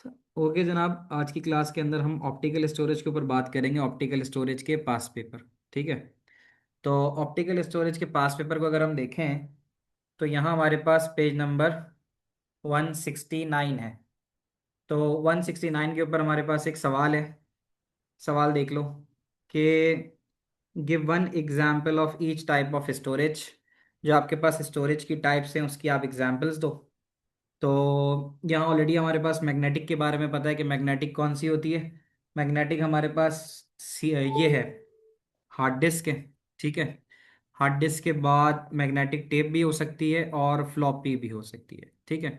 Okay जनाब, आज की क्लास के अंदर हम ऑप्टिकल स्टोरेज के ऊपर बात करेंगे। ऑप्टिकल स्टोरेज के पास पेपर। ठीक है। तो ऑप्टिकल स्टोरेज के पास पेपर को अगर हम देखें तो यहाँ हमारे पास पेज नंबर 169 है। तो 169 के ऊपर हमारे पास एक सवाल है। सवाल देख लो कि give one example of each type of storage. जो आपके पास स्टोरेज की टाइप्स हैं उसकी आप एग्जाम्पल्स दो। तो यहाँ ऑलरेडी हमारे पास मैग्नेटिक के बारे में पता है कि मैग्नेटिक कौन सी होती है। मैग्नेटिक हमारे पास ये है, हार्ड डिस्क है। ठीक है। हार्ड डिस्क के बाद मैग्नेटिक टेप भी हो सकती है और फ्लॉपी भी हो सकती है। ठीक है।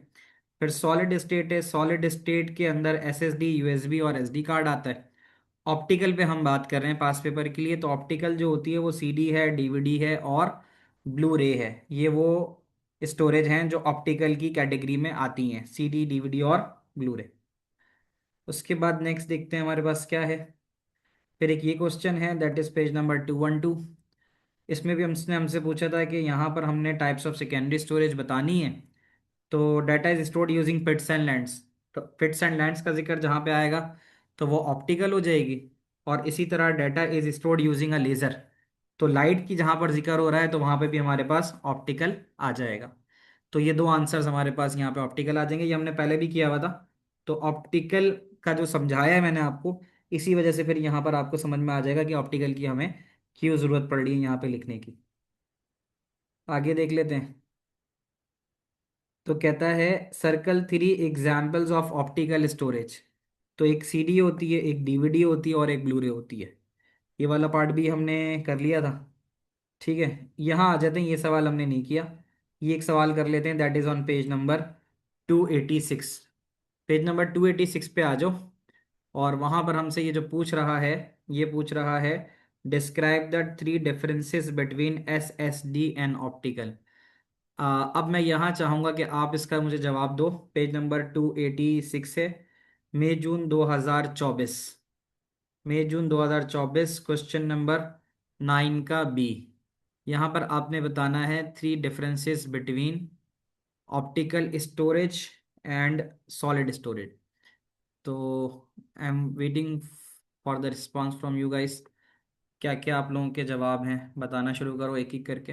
फिर सॉलिड स्टेट है। सॉलिड स्टेट के अंदर एसएसडी, यूएसबी और एसडी कार्ड आता है। ऑप्टिकल पे हम बात कर रहे हैं पास पेपर के लिए, तो ऑप्टिकल जो होती है वो सीडी है, डीवीडी है और ब्लू रे है। ये वो स्टोरेज हैं जो ऑप्टिकल की कैटेगरी में आती हैं, सीडी, डीवीडी और ब्लू रे। उसके बाद नेक्स्ट देखते हैं हमारे पास क्या है। फिर एक ये क्वेश्चन है, दैट इज पेज नंबर 212। इसमें भी हमसे पूछा था कि यहाँ पर हमने टाइप्स ऑफ सेकेंडरी स्टोरेज बतानी है। तो data is stored using pits and lands. तो पिट्स एंड लैंड्स का जिक्र जहाँ पे आएगा तो वो ऑप्टिकल हो जाएगी। और इसी तरह data is stored using a laser. तो लाइट की जहाँ पर जिक्र हो रहा है तो वहाँ पे भी हमारे पास ऑप्टिकल आ जाएगा। तो ये दो आंसर्स हमारे पास यहाँ पे ऑप्टिकल आ जाएंगे। ये हमने पहले भी किया हुआ था। तो ऑप्टिकल का जो समझाया है मैंने आपको, इसी वजह से फिर यहाँ पर आपको समझ में आ जाएगा कि ऑप्टिकल की हमें क्यों ज़रूरत पड़ रही है यहाँ पे लिखने की। आगे देख लेते हैं। तो कहता है circle three examples of optical storage. तो एक सीडी होती है, एक डीवीडी होती है और एक ब्लूरे होती है। ये वाला पार्ट भी हमने कर लिया था। ठीक है। यहाँ आ जाते हैं, ये सवाल हमने नहीं किया। ये एक सवाल कर लेते हैं, that is on page number 286। Page number 286 पे आ जाओ। और वहाँ पर हमसे ये जो पूछ रहा है, ये पूछ रहा है describe the three differences between S S D and optical. अब मैं यहाँ चाहूँगा कि आप इसका मुझे जवाब दो। पेज नंबर 286 है। मई जून 2024। मई जून 2024, क्वेश्चन नंबर 9 का बी। यहाँ पर आपने बताना है three differences between optical storage and solid storage. तो I am waiting for the response from you guys. क्या क्या आप लोगों के जवाब हैं, बताना शुरू करो एक एक करके।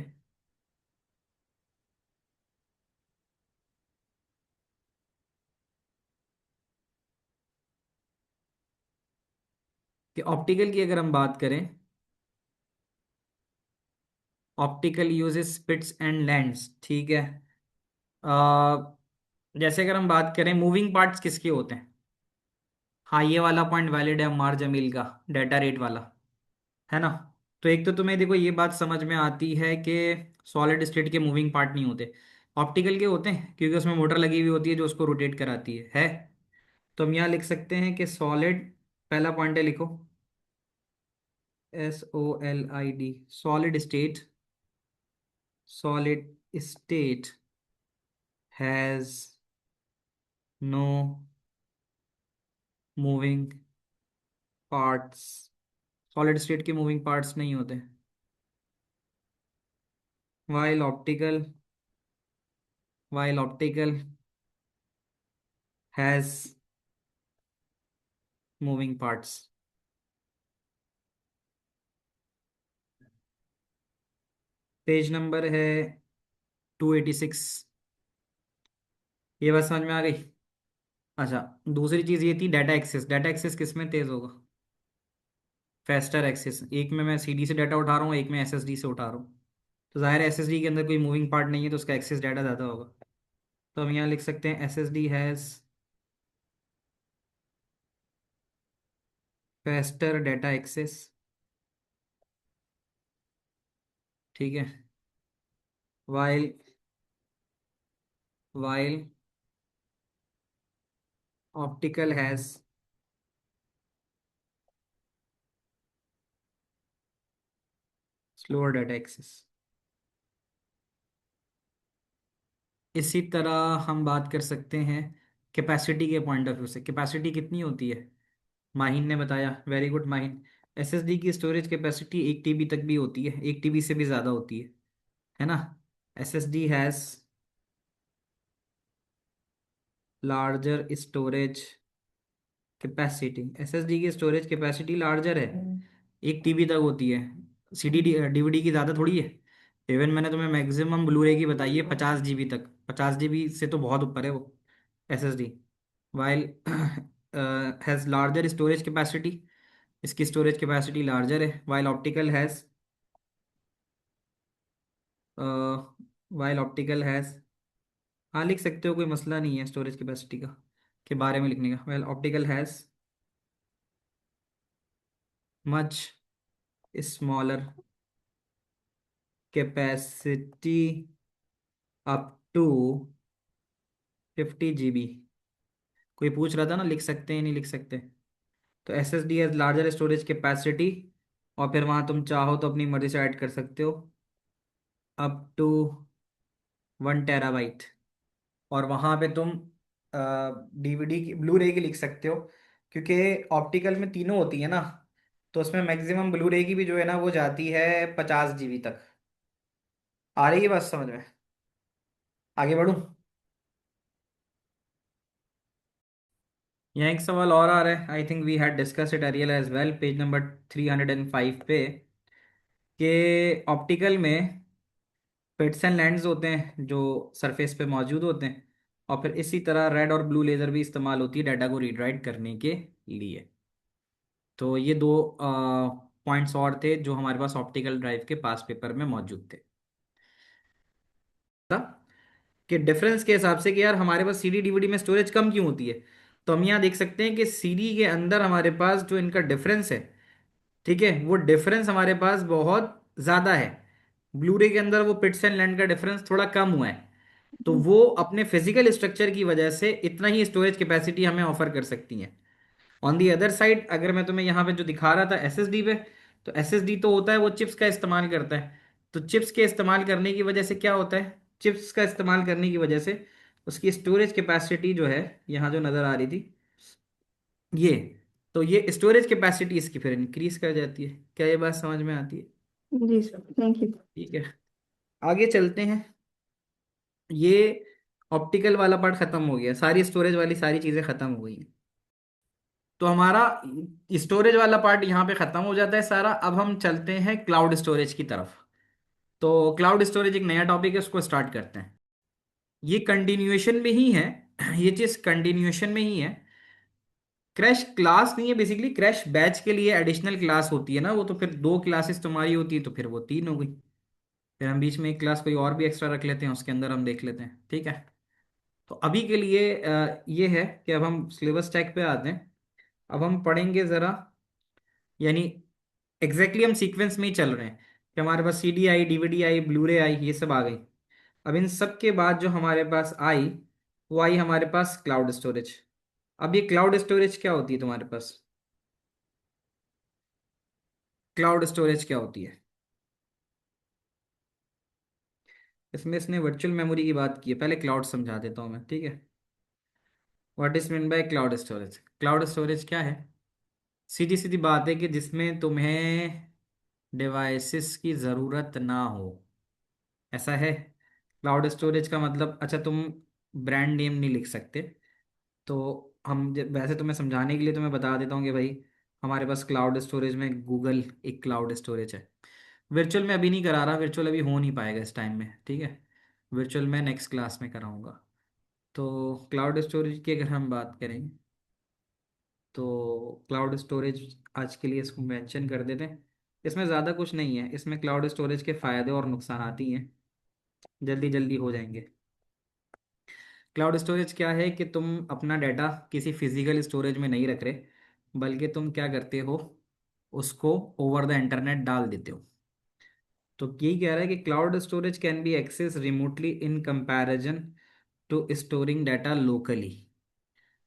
कि ऑप्टिकल की अगर हम बात करें, optical uses pits and lands. ठीक है। अ, जैसे अगर हम बात करें मूविंग पार्ट्स किसके होते हैं। हाँ, ये वाला पॉइंट वैलिड है अम्मार जमील का, डाटा रेट वाला, है ना। तो एक तो तुम्हें देखो ये बात समझ में आती है कि सॉलिड स्टेट के मूविंग पार्ट नहीं होते, ऑप्टिकल के होते हैं, क्योंकि उसमें मोटर लगी हुई होती है जो उसको रोटेट कराती है। तो हम यहाँ लिख सकते हैं कि सॉलिड, पहला पॉइंट है लिखो, SOLID, solid state. Solid state has no moving parts. Solid state के मूविंग पार्ट्स नहीं होते। While optical, while optical has moving parts. Page number है 286। ये बात समझ में आ गई। अच्छा, दूसरी चीज ये थी डाटा एक्सेस। डाटा एक्सेस किस में तेज होगा? Faster access. एक में मैं सीडी से डाटा उठा रहा हूँ, एक में एसएसडी से उठा रहा हूँ। तो जाहिर है एसएसडी के अंदर कोई मूविंग पार्ट नहीं है तो उसका एक्सेस डाटा ज़्यादा होगा। तो हम यहाँ लिख सकते हैं SSD has faster data access. ठीक है। While while optical has slower data access. इसी तरह हम बात कर सकते हैं कैपेसिटी के पॉइंट ऑफ व्यू से। कैपेसिटी कितनी होती है? माहिन ने बताया, वेरी गुड माहिन। एसएसडी की स्टोरेज कैपेसिटी 1 टीबी तक भी होती है, 1 टीबी से भी ज़्यादा होती है ना। SSD has larger storage capacity, SSD की स्टोरेज कैपेसिटी लार्जर है, 1 टीबी तक होती है। सीडी डीवीडी की ज़्यादा थोड़ी है। इवन मैंने तुम्हें मैक्सिमम ब्लूरे की बताई है 50 जीबी तक, 50 जीबी से तो बहुत ऊपर है वो SSD. While has larger storage capacity, इसकी स्टोरेज कैपेसिटी लार्जर है। While optical has, while optical has, हाँ लिख सकते हो, कोई मसला नहीं है स्टोरेज कैपेसिटी का के बारे में लिखने का। Well optical has much smaller capacity up to 50 GB. कोई पूछ रहा था ना लिख सकते हैं नहीं लिख सकते, तो S S D has larger storage capacity, और फिर वहाँ तुम चाहो तो अपनी मर्जी से ऐड कर सकते हो अप टू 1 टेराबाइट। और वहाँ पे तुम डीवीडी की ब्लू रे की लिख सकते हो, क्योंकि ऑप्टिकल में तीनों होती है ना, तो उसमें मैक्सिमम ब्लू रे की भी जो है ना वो जाती है 50 जीबी तक। आ रही है बात समझ में? आगे बढ़ूँ? यहाँ एक सवाल और आ रहा है, I think we had discuss it earlier as well, page number 305 पे, कि ऑप्टिकल में पिट्स एंड लेंस होते हैं जो सरफेस पे मौजूद होते हैं, और फिर इसी तरह रेड और ब्लू लेज़र भी इस्तेमाल होती है डाटा को रीड राइट करने के लिए। तो ये दो पॉइंट्स और थे जो हमारे पास ऑप्टिकल ड्राइव के पास पेपर में मौजूद थे। था कि डिफरेंस के हिसाब से कि यार हमारे पास सीडी डीवीडी में स्टोरेज कम क्यों होती है, तो हम यहाँ देख सकते हैं कि सीडी के अंदर हमारे पास जो इनका डिफरेंस है, ठीक है, वो डिफरेंस हमारे पास बहुत ज़्यादा है। ब्लूरे के अंदर वो पिट्स एंड लैंड का डिफरेंस थोड़ा कम हुआ है, तो वो अपने फिजिकल स्ट्रक्चर की वजह से इतना ही स्टोरेज कैपेसिटी हमें ऑफर कर सकती हैं। ऑन दी अदर साइड अगर मैं तुम्हें यहाँ पे जो दिखा रहा था एसएसडी पे, तो एसएसडी तो होता है वो चिप्स का इस्तेमाल करता है। तो चिप्स के इस्तेमाल करने की वजह से क्या होता है, चिप्स का इस्तेमाल करने की वजह से उसकी स्टोरेज कैपेसिटी जो है, यहाँ जो नज़र आ रही थी ये, तो ये स्टोरेज कैपेसिटी इसकी फिर इंक्रीज कर जाती है। क्या ये बात समझ में आती है? जी सर, थैंक यू। ठीक है, आगे चलते हैं। ये ऑप्टिकल वाला पार्ट खत्म हो गया, सारी स्टोरेज वाली सारी चीज़ें खत्म हो गई हैं। तो हमारा स्टोरेज वाला पार्ट यहाँ पे खत्म हो जाता है सारा। अब हम चलते हैं क्लाउड स्टोरेज की तरफ। तो क्लाउड स्टोरेज एक नया टॉपिक है, उसको स्टार्ट करते हैं। ये कंटिन्यूएशन में ही है, ये चीज कंटिन्यूएशन में ही है। क्रैश क्लास नहीं है, बेसिकली क्रैश बैच के लिए एडिशनल क्लास होती है ना, वो तो फिर 2 क्लासेस तुम्हारी होती है, तो फिर वो 3 हो गई। फिर हम बीच में एक क्लास कोई और भी एक्स्ट्रा रख लेते हैं, उसके अंदर हम देख लेते हैं, ठीक है। तो अभी के लिए ये है कि अब हम सिलेबस चेक पे आते हैं। अब हम पढ़ेंगे ज़रा, यानी एग्जैक्टली हम सीक्वेंस में ही चल रहे हैं कि हमारे पास सीडी आई, डीवीडी आई, ब्लूरे आई, ये सब आ गई। अब इन सब के बाद जो हमारे पास आई, वो आई हमारे पास क्लाउड स्टोरेज। अब ये क्लाउड स्टोरेज क्या होती है तुम्हारे पास? क्लाउड स्टोरेज क्या होती है? इसमें इसने वर्चुअल मेमोरी की बात की है, पहले क्लाउड समझा देता हूँ मैं, ठीक है। What is mean by cloud storage? Cloud storage क्या है? सीधी सीधी बात है कि जिसमें तुम्हें डिवाइसेस की ज़रूरत ना हो, ऐसा है। क्लाउड स्टोरेज का मतलब, अच्छा तुम ब्रांड नेम नहीं लिख सकते, तो हम वैसे तुम्हें समझाने के लिए तुम्हें बता देता हूँ कि भाई हमारे पास क्लाउड स्टोरेज में गूगल एक क्लाउड स्टोरेज है। वर्चुअल में अभी नहीं करा रहा, वर्चुअल अभी हो नहीं पाएगा इस टाइम में, ठीक है। वर्चुअल मैं नेक्स्ट क्लास में कराऊंगा। तो क्लाउड स्टोरेज की अगर हम बात करें, तो क्लाउड स्टोरेज आज के लिए इसको मेंशन कर देते हैं। इसमें ज़्यादा कुछ नहीं है, इसमें क्लाउड स्टोरेज के फ़ायदे और नुकसान ही हैं, जल्दी जल्दी हो जाएंगे। क्लाउड स्टोरेज क्या है कि तुम अपना डाटा किसी फिजिकल स्टोरेज में नहीं रख रहे, बल्कि तुम क्या करते हो, उसको ओवर द इंटरनेट डाल देते हो। तो यही कह रहा है कि cloud storage can be access remotely in comparison to storing data locally.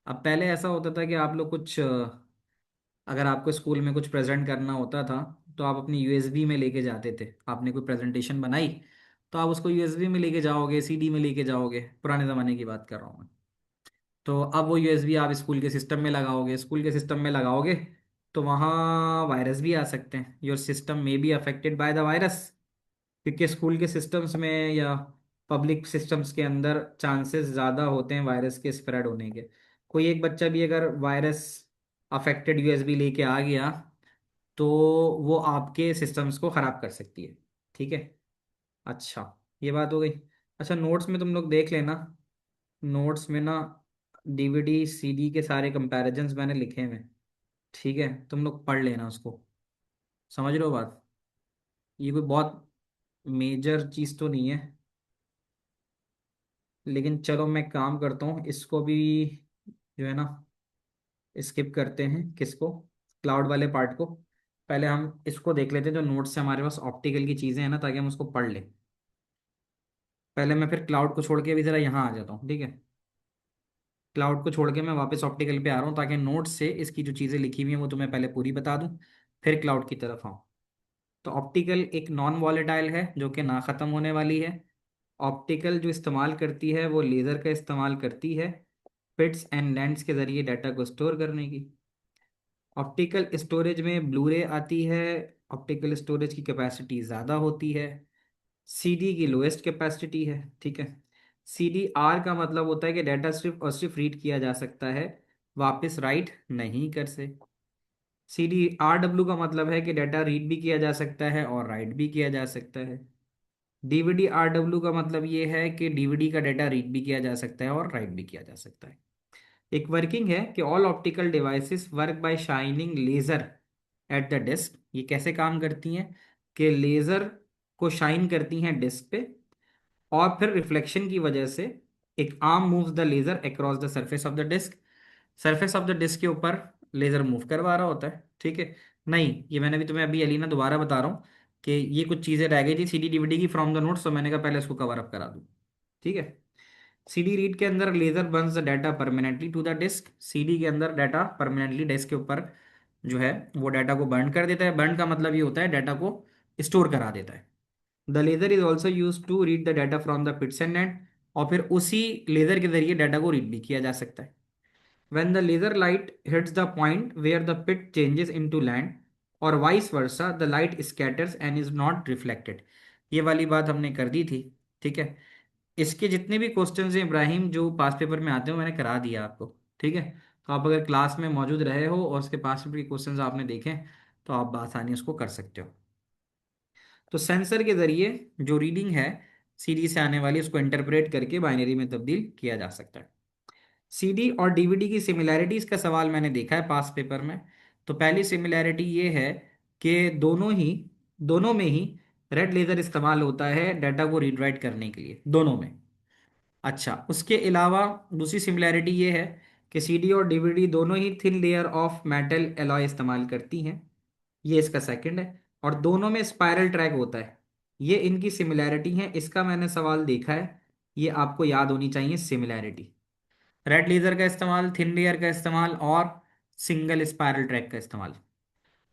अब पहले ऐसा होता था कि आप लोग कुछ अगर आपको स्कूल में कुछ प्रेजेंट करना होता था, तो आप अपनी यूएसबी में लेके जाते थे। आपने कोई प्रेजेंटेशन बनाई, तो आप उसको यूएसबी में लेके जाओगे, सीडी में लेके जाओगे, पुराने ज़माने की बात कर रहा हूँ मैं। तो अब वो यूएसबी आप स्कूल के सिस्टम में लगाओगे, स्कूल के सिस्टम में लगाओगे, तो वहाँ वायरस भी आ सकते हैं। योर सिस्टम में be affected by the virus, क्योंकि स्कूल के सिस्टम्स में या पब्लिक सिस्टम्स के अंदर चांसेस ज़्यादा होते हैं वायरस के स्प्रेड होने के। कोई एक बच्चा भी अगर वायरस अफेक्टेड यूएसबी लेके आ गया तो वो आपके सिस्टम्स को ख़राब कर सकती है। ठीक है। अच्छा, ये बात हो गई। अच्छा, नोट्स में तुम लोग देख लेना। नोट्स में ना डीवीडी सीडी के सारे कंपैरिजन्स मैंने लिखे हुए हैं। ठीक है, तुम लोग पढ़ लेना उसको। समझ रहे हो बात? ये कोई बहुत मेजर चीज़ तो नहीं है, लेकिन चलो मैं काम करता हूँ, इसको भी जो है ना स्किप करते हैं। किसको? क्लाउड वाले पार्ट को। पहले हम इसको देख लेते हैं जो नोट्स से हमारे पास ऑप्टिकल की चीज़ें हैं ना, ताकि हम उसको पढ़ लें। पहले मैं फिर क्लाउड को छोड़ के भी ज़रा यहाँ आ जाता हूँ, ठीक है। क्लाउड को छोड़ के मैं वापस ऑप्टिकल पे आ रहा हूँ, ताकि नोट्स से इसकी जो चीज़ें लिखी हुई हैं वो तुम्हें पहले पूरी बता दूँ, फिर क्लाउड की तरफ आऊँ। तो ऑप्टिकल एक नॉन वॉलेटाइल है जो कि ना ख़त्म होने वाली है। ऑप्टिकल जो इस्तेमाल करती है वो लेज़र का इस्तेमाल करती है पिट्स एंड लेंस के ज़रिए डाटा को स्टोर करने की। ऑप्टिकल स्टोरेज में ब्लूरे आती है। ऑप्टिकल स्टोरेज की कैपेसिटी ज़्यादा होती है। सीडी की लोएस्ट कैपेसिटी है। ठीक है। सीडी आर का मतलब होता है कि डाटा सिर्फ और सिर्फ रीड किया जा सकता है, वापस राइट नहीं कर से। सीडी आर डब्ल्यू का मतलब है कि डाटा रीड भी किया जा सकता है और राइट भी किया जा सकता है। डीवीडी आर डब्ल्यू का मतलब ये है कि डीवीडी का डाटा रीड भी किया जा सकता है और राइट भी किया जा सकता है। एक वर्किंग है कि all optical devices work by shining laser at the disc. ये कैसे काम करती हैं कि लेजर को शाइन करती हैं डिस्क पे, और फिर रिफ्लेक्शन की वजह से एक arm moves the laser across the surface of the disc. Surface of the disc के ऊपर लेजर मूव करवा रहा होता है। ठीक है। नहीं, ये मैंने भी तुम्हें अभी अलीना दोबारा बता रहा हूँ कि ये कुछ चीज़ें रह गई थी सीडी डीवीडी की फ्रॉम द नोट्स, तो मैंने कहा पहले इसको कवर अप करा दूँ। ठीक है। सीडी रीड के अंदर laser burns the data permanently to the disc. CD के अंदर डाटा परमानेंटली डिस्क के ऊपर जो है वो डाटा को बर्न कर देता है। बर्न का मतलब ये होता है डाटा को स्टोर करा देता है। The laser is also use to read the data from the pits and and, और फिर उसी लेजर के जरिए डाटा को रीड भी किया जा सकता है। When the laser light hits the point where the pit changes into land or vice versa, the light scatters and is not reflected। ये वाली बात हमने कर दी थी। ठीक है। इसके जितने भी क्वेश्चंस हैं इब्राहिम जो पास पेपर में आते हो मैंने करा दिया आपको। ठीक है। तो आप अगर क्लास में मौजूद रहे हो और उसके पास पेपर के क्वेश्चंस आपने देखे तो आप आसानी उसको कर सकते हो। तो सेंसर के जरिए जो रीडिंग है सीडी से आने वाली उसको इंटरप्रेट करके बाइनरी में तब्दील किया जा सकता है। सीडी और डीवीडी की सिमिलैरिटीज का सवाल मैंने देखा है पास पेपर में। तो पहली सिमिलैरिटी ये है कि दोनों में ही रेड लेजर इस्तेमाल होता है डाटा को रीड राइट करने के लिए, दोनों में। अच्छा, उसके अलावा दूसरी सिमिलैरिटी ये है कि सीडी और डीवीडी दोनों ही thin layer of metal alloy इस्तेमाल करती हैं। ये इसका सेकंड है। और दोनों में स्पाइरल ट्रैक होता है। ये इनकी सिमिलैरिटी है। इसका मैंने सवाल देखा है, ये आपको याद होनी चाहिए सिमिलैरिटी। रेड लेजर का इस्तेमाल, थिन लेयर का इस्तेमाल और सिंगल स्पाइरल ट्रैक का इस्तेमाल।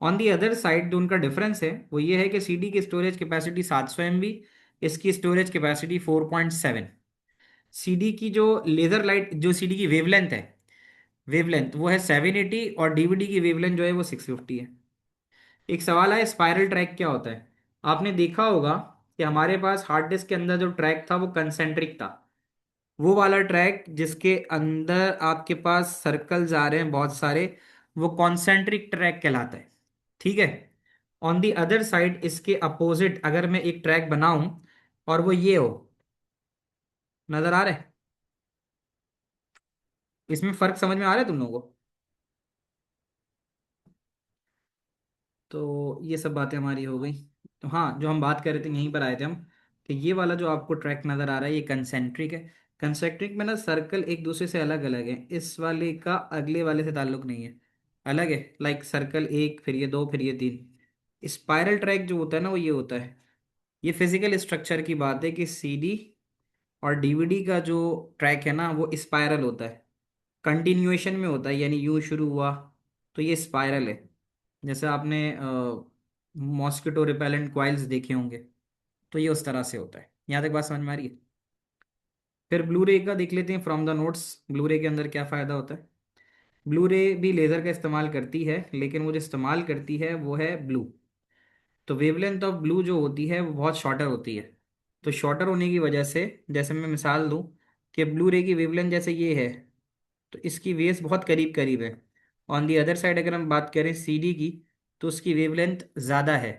ऑन दी अदर साइड जो उनका डिफरेंस है वो ये है कि सीडी की स्टोरेज कैपेसिटी 700 MB, इसकी स्टोरेज कैपेसिटी 4.7। सीडी की जो लेजर लाइट जो सीडी की वेवलेंथ है, वेवलेंथ वो है 780, और डीवीडी की वेवलेंथ जो है वो 650 है। एक सवाल है स्पाइरल ट्रैक क्या होता है। आपने देखा होगा कि हमारे पास हार्ड डिस्क के अंदर जो ट्रैक था वो कंसेंट्रिक था। वो वाला ट्रैक जिसके अंदर आपके पास सर्कल्स आ रहे हैं बहुत सारे, वो कॉन्सेंट्रिक ट्रैक कहलाता है। ठीक है। ऑन दी अदर साइड इसके अपोजिट अगर मैं एक ट्रैक बनाऊं और वो ये हो, नजर आ रहा है? इसमें फर्क समझ में आ रहा है तुम लोगों को? तो ये सब बातें हमारी हो गई। तो हाँ, जो हम बात कर रहे थे यहीं पर आए थे हम, कि ये वाला जो आपको ट्रैक नज़र आ रहा है ये कंसेंट्रिक है। कंसेंट्रिक में ना सर्कल एक दूसरे से अलग अलग है, इस वाले का अगले वाले से ताल्लुक नहीं है, अलग है। लाइक सर्कल एक, फिर ये दो, फिर ये तीन। स्पाइरल ट्रैक जो होता है ना वो ये होता है। ये फिजिकल स्ट्रक्चर की बात है कि सीडी और डीवीडी का जो ट्रैक है ना वो स्पाइरल होता है, कंटिन्यूएशन में होता है, यानी यूं शुरू हुआ तो ये स्पाइरल है। जैसे आपने मॉस्किटो रिपेलेंट कॉइल्स देखे होंगे, तो ये उस तरह से होता है। यहाँ तक बात समझ में आ रही है? फिर ब्लू रे का देख लेते हैं फ्रॉम द नोट्स। ब्लू रे के अंदर क्या फ़ायदा होता है? ब्लू रे भी लेज़र का इस्तेमाल करती है, लेकिन वो जो इस्तेमाल करती है वो है ब्लू। तो वेवलेंथ ऑफ ब्लू जो होती है वो बहुत शॉर्टर होती है। तो शॉर्टर होने की वजह से, जैसे मैं मिसाल दूँ कि ब्लू रे की वेवलेंथ जैसे ये है, तो इसकी वेव्स बहुत करीब करीब है, ऑन दी अदर साइड अगर हम बात करें CD की, तो उसकी वेवलेंथ ज़्यादा है।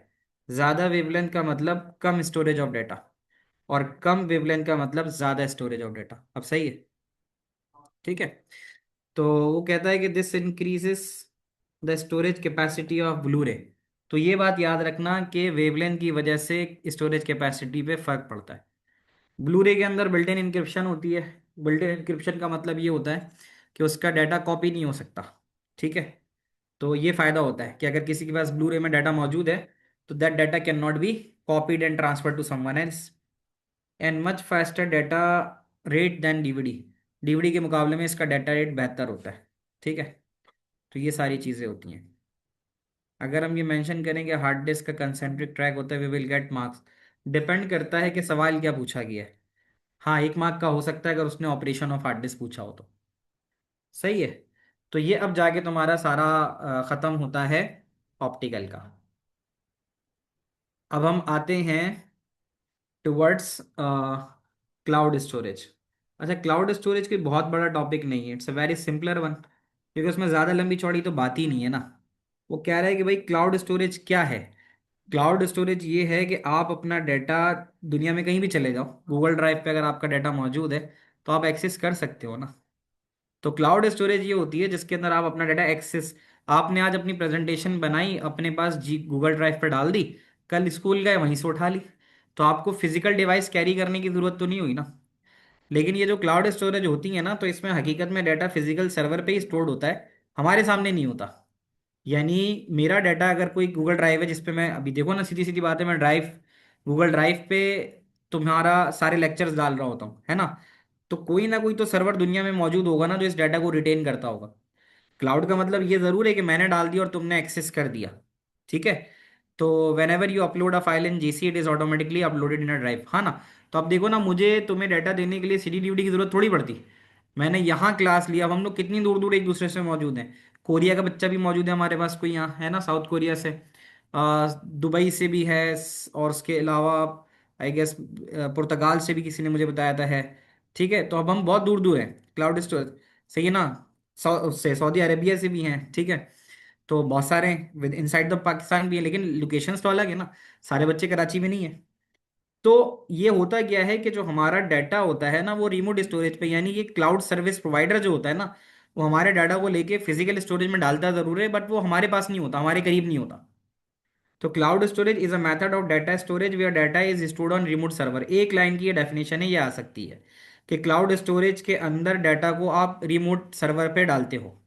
ज़्यादा वेवलेंथ का मतलब कम स्टोरेज ऑफ डाटा, और कम वेवलेंथ का मतलब ज़्यादा स्टोरेज ऑफ डाटा। अब सही है? ठीक है। तो वो कहता है कि this increases the storage capacity of blue रे। तो ये बात याद रखना कि वेवलेंथ की वजह से स्टोरेज कैपेसिटी पे फर्क पड़ता है। ब्लू रे के अंदर बिल्ट इन इंक्रिप्शन होती है। बिल्ट इन इंक्रिप्शन का मतलब ये होता है कि उसका डाटा कॉपी नहीं हो सकता। ठीक है। तो ये फायदा होता है कि अगर किसी के पास ब्लू रे में डाटा मौजूद है, तो that data can not be copied and transfer to someone else, and much faster data rate than DVD. DVD के मुकाबले में इसका डाटा रेट बेहतर होता है। ठीक है। तो ये सारी चीज़ें होती हैं। अगर हम ये मेंशन करेंगे हार्ड डिस्क का कंसेंट्रिक ट्रैक होता है, we will get marks. Depend करता है कि सवाल क्या पूछा गया है। हाँ, 1 मार्क का हो सकता है अगर उसने ऑपरेशन ऑफ हार्ड डिस्क पूछा हो तो। सही है। तो ये अब जाके तुम्हारा सारा खत्म होता है ऑप्टिकल का। अब हम आते हैं टुवर्ड्स क्लाउड स्टोरेज। अच्छा, क्लाउड स्टोरेज कोई बहुत बड़ा टॉपिक नहीं है, it's a very simpler one, क्योंकि उसमें ज़्यादा लंबी चौड़ी तो बात ही नहीं है ना। वो कह रहा है कि भाई क्लाउड स्टोरेज क्या है। क्लाउड स्टोरेज ये है कि आप अपना डाटा दुनिया में कहीं भी चले जाओ, गूगल ड्राइव पे अगर आपका डाटा मौजूद है, तो आप एक्सेस कर सकते हो ना। तो क्लाउड स्टोरेज ये होती है जिसके अंदर आप अपना डाटा एक्सेस, आपने आज अपनी प्रेजेंटेशन बनाई, अपने पास जी गूगल ड्राइव पर डाल दी, कल स्कूल गए वहीं से उठा ली, तो आपको फिजिकल डिवाइस कैरी करने की जरूरत तो नहीं हुई ना। लेकिन ये जो क्लाउड स्टोरेज होती है ना, तो इसमें हकीकत में डाटा फिजिकल सर्वर पे ही स्टोर्ड होता है, हमारे सामने नहीं होता। यानी मेरा डाटा अगर कोई गूगल ड्राइव है जिसपे मैं अभी, देखो ना, सीधी सीधी बात है, मैं गूगल ड्राइव पे तुम्हारा सारे लेक्चर्स डाल रहा होता हूँ, है ना। तो कोई ना कोई तो सर्वर दुनिया में मौजूद होगा ना जो इस डाटा को रिटेन करता होगा। क्लाउड का मतलब ये जरूर है कि मैंने डाल दिया और तुमने एक्सेस कर दिया। ठीक है। तो when ever you upload a file in GC, it is automatically uploaded in a drive, हाँ ना। तो अब देखो ना, मुझे तुम्हें डाटा देने के लिए CD डीवीडी की जरूरत थोड़ी पड़ती। मैंने यहाँ क्लास लिया, अब हम लोग कितनी दूर दूर एक दूसरे से मौजूद हैं। कोरिया का बच्चा भी मौजूद है हमारे पास, कोई यहाँ है ना, साउथ कोरिया से, दुबई से भी है, और उसके अलावा आई गेस पुर्तगाल से भी किसी ने मुझे बताया था है। ठीक है। तो अब हम बहुत दूर दूर हैं क्लाउड स्टोरेज। सही है ना। उससे सऊदी अरेबिया से भी हैं। ठीक है। तो बहुत सारे हैं, विद इनसाइड द पाकिस्तान भी है, लेकिन लोकेशंस तो अलग है ना। सारे बच्चे कराची में नहीं है। तो ये होता क्या है कि जो हमारा डाटा होता है ना, वो रिमोट स्टोरेज पे, यानी ये क्लाउड सर्विस प्रोवाइडर जो होता है ना, वो हमारे डाटा को लेके फिजिकल स्टोरेज में डालता जरूर है, बट वो हमारे पास नहीं होता, हमारे करीब नहीं होता। तो cloud storage is a method of data storage where data is stored on remote server. एक लाइन की ये डेफिनेशन है, ये आ सकती है कि क्लाउड स्टोरेज के अंदर डाटा को आप रिमोट सर्वर पे डालते हो।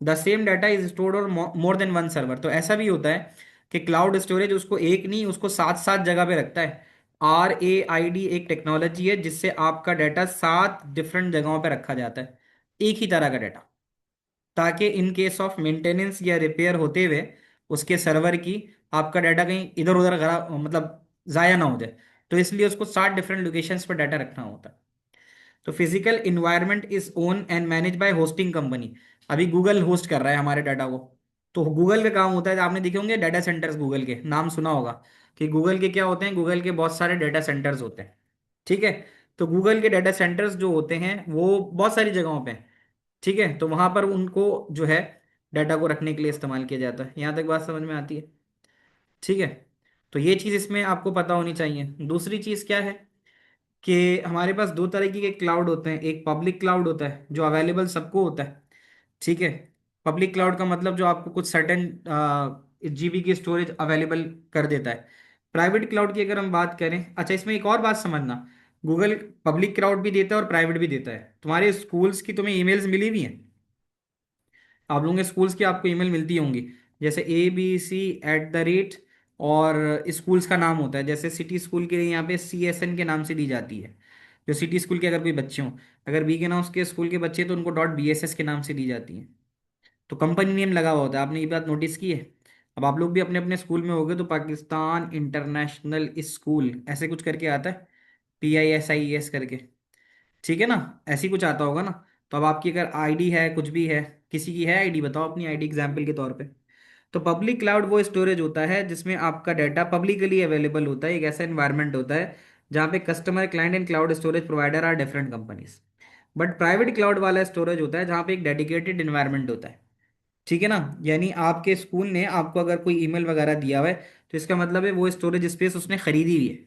The same data is stored और मोर देन वन सर्वर। तो ऐसा भी होता है कि क्लाउड स्टोरेज उसको एक नहीं, उसको सात सात जगह पे रखता है। RAID एक टेक्नोलॉजी है जिससे आपका डाटा 7 डिफरेंट जगहों पे रखा जाता है, एक ही तरह का डाटा, ताकि इन केस ऑफ मेंटेनेंस या रिपेयर होते हुए उसके सर्वर की, आपका डाटा कहीं इधर उधर खराब, मतलब ज़ाया ना हो जाए। तो इसलिए उसको 7 डिफरेंट लोकेशंस पर डाटा रखना होता है। तो physical environment is own and manage by hosting company. अभी गूगल होस्ट कर रहा है हमारे डाटा को। तो गूगल का काम होता है, आपने देखे होंगे डाटा सेंटर्स, गूगल के नाम सुना होगा कि गूगल के क्या होते हैं, गूगल के बहुत सारे डाटा सेंटर्स होते हैं। ठीक है। तो गूगल के डाटा सेंटर्स जो होते हैं वो बहुत सारी जगहों पे हैं। ठीक है। तो वहां पर उनको जो है डाटा को रखने के लिए इस्तेमाल किया जाता है। यहाँ तक बात समझ में आती है? ठीक है। तो ये चीज़ इसमें आपको पता होनी चाहिए। दूसरी चीज़ क्या है कि हमारे पास दो तरीके के क्लाउड होते हैं। एक पब्लिक क्लाउड होता है जो अवेलेबल सबको होता है। ठीक है। पब्लिक क्लाउड का मतलब जो आपको कुछ सर्टेन GB की स्टोरेज अवेलेबल कर देता है। प्राइवेट क्लाउड की अगर हम बात करें, अच्छा इसमें एक और बात समझना, गूगल पब्लिक क्लाउड भी देता है और प्राइवेट भी देता है। तुम्हारे स्कूल्स की तुम्हें ईमेल्स मिली हुई हैं? आप लोगों के स्कूल्स की आपको ईमेल मिलती होंगी, जैसे ABC@, और स्कूल्स का नाम होता है, जैसे सिटी स्कूल के लिए यहाँ पे CSN के नाम से दी जाती है, जो सिटी स्कूल के अगर कोई बच्चे हों। अगर बी के नाम के स्कूल के बच्चे तो उनको .BSS के नाम से दी जाती है। तो कंपनी नेम लगा हुआ होता है, आपने ये बात नोटिस की है? अब आप लोग भी अपने अपने स्कूल में होगे तो पाकिस्तान इंटरनेशनल स्कूल ऐसे कुछ करके आता है, PISIES करके। ठीक है ना। ऐसी कुछ आता होगा ना। तो अब आपकी अगर आईडी है, कुछ भी है, किसी की है आईडी, बताओ अपनी आईडी एग्जाम्पल के तौर पे। तो पब्लिक क्लाउड वो स्टोरेज होता है जिसमें आपका डाटा पब्लिकली अवेलेबल होता है, एक ऐसा एनवायरनमेंट होता है जहाँ पे customer client and cloud storage provider are different companies. But private cloud वाला स्टोरेज होता है जहाँ पे एक डेडिकेटेड एनवायरनमेंट होता है। ठीक है ना। यानी आपके स्कूल ने आपको अगर कोई ईमेल वगैरह दिया हुआ है तो इसका मतलब है वो स्टोरेज स्पेस उसने खरीदी हुई है।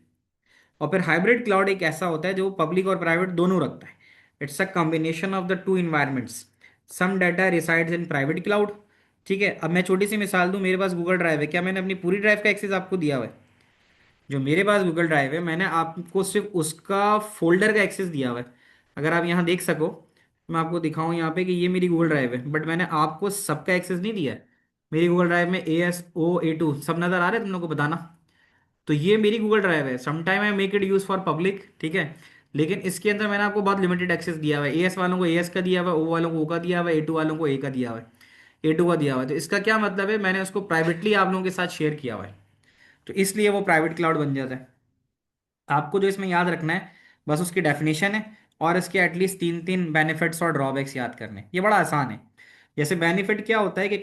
और फिर हाइब्रिड क्लाउड एक ऐसा होता है जो पब्लिक और प्राइवेट दोनों रखता है। It's a combination of the two environments. Some data resides in private cloud. ठीक है, अब मैं छोटी सी मिसाल दूं, मेरे पास गूगल ड्राइव है, क्या मैंने अपनी पूरी ड्राइव का एक्सेस आपको दिया हुआ है? जो मेरे पास गूगल ड्राइव है मैंने आपको सिर्फ उसका फोल्डर का एक्सेस दिया हुआ है। अगर आप यहाँ देख सको, मैं आपको दिखाऊं यहाँ पे कि ये मेरी गूगल ड्राइव है, बट मैंने आपको सबका एक्सेस नहीं दिया है। मेरी गूगल ड्राइव में ASO A2 सब नज़र आ रहे हैं तुम लोग को, बताना। तो ये मेरी गूगल ड्राइव है, sometime I make it use for public, ठीक है। लेकिन इसके अंदर मैंने आपको बहुत लिमिटेड एक्सेस दिया हुआ है। एएस वालों को एएस का दिया हुआ है, ओ वालों को ओ का दिया हुआ है, A2 वालों को ए का दिया हुआ है, A2 का दिया हुआ है। तो इसका क्या मतलब है, मैंने उसको प्राइवेटली आप लोगों के साथ शेयर किया हुआ है, तो इसलिए वो प्राइवेट क्लाउड बन जाता है। आपको जो इसमें याद रखना है बस उसकी डेफिनेशन है, और इसके एटलीस्ट तीन तीन बेनिफिट्स और ड्रॉबैक्स याद करने हैं। ये बड़ा आसान है। जैसे बेनिफिट क्या होता है कि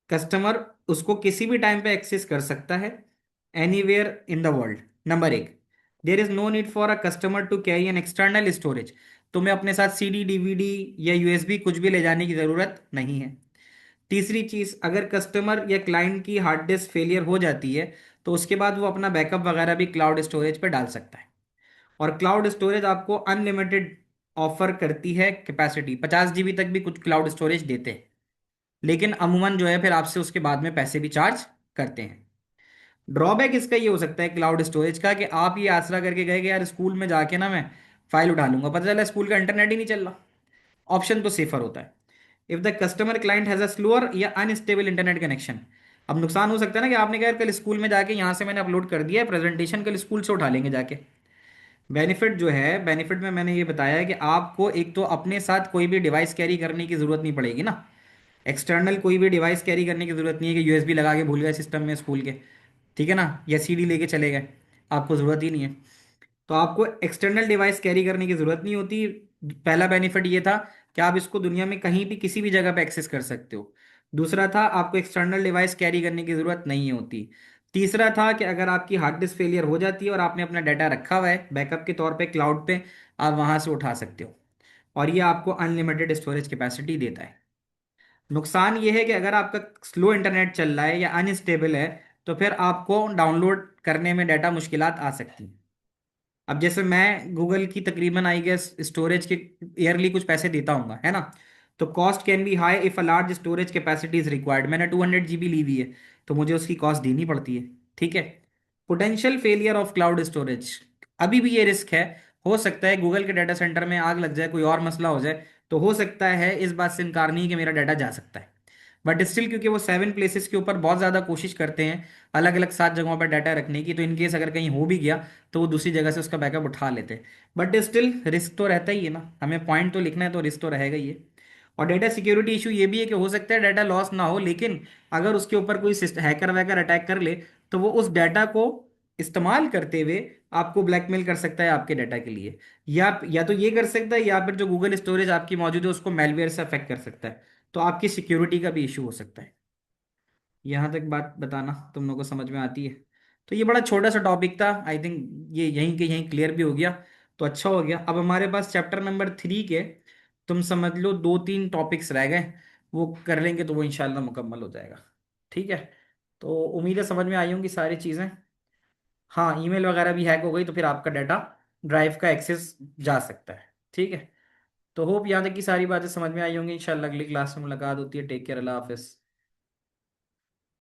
कस्टमर उसको किसी भी टाइम पे एक्सेस कर सकता है, anywhere in the world. Number एक, there is no need for a customer to carry an external storage. तुम्हें अपने साथ CD DVD या USB कुछ भी ले जाने की जरूरत नहीं है। तीसरी चीज, अगर कस्टमर या क्लाइंट की हार्ड डिस्क फेलियर हो जाती है तो उसके बाद वो अपना बैकअप वगैरह भी क्लाउड स्टोरेज पे डाल सकता है। और क्लाउड स्टोरेज आपको अनलिमिटेड ऑफर करती है, कैपेसिटी 50 GB तक भी कुछ क्लाउड स्टोरेज देते हैं। लेकिन अमूमन जो है फिर आपसे उसके बाद में पैसे भी चार्ज करते हैं। ड्रॉबैक इसका ये हो सकता है क्लाउड स्टोरेज का कि आप ये आसरा करके गए कि यार स्कूल में जाके ना मैं फाइल उठा लूंगा, पता चला स्कूल का इंटरनेट ही नहीं चल रहा। ऑप्शन तो सेफर होता है, if the customer client has a slower या अनस्टेबल इंटरनेट कनेक्शन। अब नुकसान हो सकता है ना कि आपने कहा यार कल स्कूल में जाके यहाँ से मैंने अपलोड कर दिया है प्रेजेंटेशन, कल स्कूल से उठा लेंगे जाके। बेनिफिट जो है, बेनिफिट में मैंने ये बताया है कि आपको एक तो अपने साथ कोई भी डिवाइस कैरी करने की जरूरत नहीं पड़ेगी ना। एक्सटर्नल कोई भी डिवाइस कैरी करने की जरूरत नहीं है कि USB लगा के भूल गए सिस्टम में स्कूल के, ठीक है ना, या CD लेके चले गए, आपको ज़रूरत ही नहीं है। तो आपको एक्सटर्नल डिवाइस कैरी करने की ज़रूरत नहीं होती। पहला बेनिफिट ये था कि आप इसको दुनिया में कहीं भी किसी भी जगह पे एक्सेस कर सकते हो। दूसरा था आपको एक्सटर्नल डिवाइस कैरी करने की ज़रूरत नहीं होती। तीसरा था कि अगर आपकी हार्ड डिस्क फेलियर हो जाती है और आपने अपना डाटा रखा हुआ है बैकअप के तौर पे क्लाउड पे, आप वहां से उठा सकते हो। और ये आपको अनलिमिटेड स्टोरेज कैपेसिटी देता है। नुकसान ये है कि अगर आपका स्लो इंटरनेट चल रहा है या अनस्टेबल है तो फिर आपको डाउनलोड करने में डाटा मुश्किलात आ सकती हैं। अब जैसे मैं गूगल की तकरीबन आई गेस स्टोरेज के ईयरली कुछ पैसे देता हूँ, है ना। तो cost can be high if a large storage capacity is required. मैंने 200 GB ली हुई है तो मुझे उसकी कॉस्ट देनी पड़ती है, ठीक है। Potential failure of cloud storage, अभी भी ये रिस्क है। हो सकता है गूगल के डाटा सेंटर में आग लग जाए, कोई और मसला हो जाए, तो हो सकता है, इस बात से इनकार नहीं कि मेरा डाटा जा सकता है। बट स्टिल क्योंकि वो 7 प्लेसेस के ऊपर बहुत ज़्यादा कोशिश करते हैं अलग अलग 7 जगहों पर डाटा रखने की, तो इनकेस अगर कहीं हो भी गया तो वो दूसरी जगह से उसका बैकअप उठा लेते हैं। बट स्टिल रिस्क तो रहता ही है ना, हमें पॉइंट तो लिखना है तो रिस्क तो रहेगा ही है। और डेटा सिक्योरिटी इशू ये भी है कि हो सकता है डाटा लॉस ना हो, लेकिन अगर उसके ऊपर कोई हैकर वैकर अटैक कर ले तो वो उस डाटा को इस्तेमाल करते हुए आपको ब्लैकमेल कर सकता है आपके डाटा के लिए। या तो ये कर सकता है, या फिर जो गूगल स्टोरेज आपकी मौजूद है उसको मेलवेयर से अफेक्ट कर सकता है। तो आपकी सिक्योरिटी का भी इशू हो सकता है। यहाँ तक बात बताना तुम लोगों को समझ में आती है? तो ये बड़ा छोटा सा टॉपिक था, आई थिंक ये यहीं के यहीं क्लियर भी हो गया। तो अच्छा हो गया। अब हमारे पास चैप्टर नंबर 3 के तुम समझ लो 2-3 टॉपिक्स रह गए, वो कर लेंगे तो वो इंशाल्लाह मुकम्मल हो जाएगा। ठीक है, तो उम्मीद है समझ में आई होंगी सारी चीज़ें। हाँ, ईमेल वगैरह भी हैक हो गई तो फिर आपका डाटा ड्राइव का एक्सेस जा सकता है, ठीक है। तो होप यहाँ तक की सारी बातें समझ में आई होंगी। इंशाल्लाह अगली क्लास में मुलाकात होती है। टेक केयर, अल्लाह हाफिज़।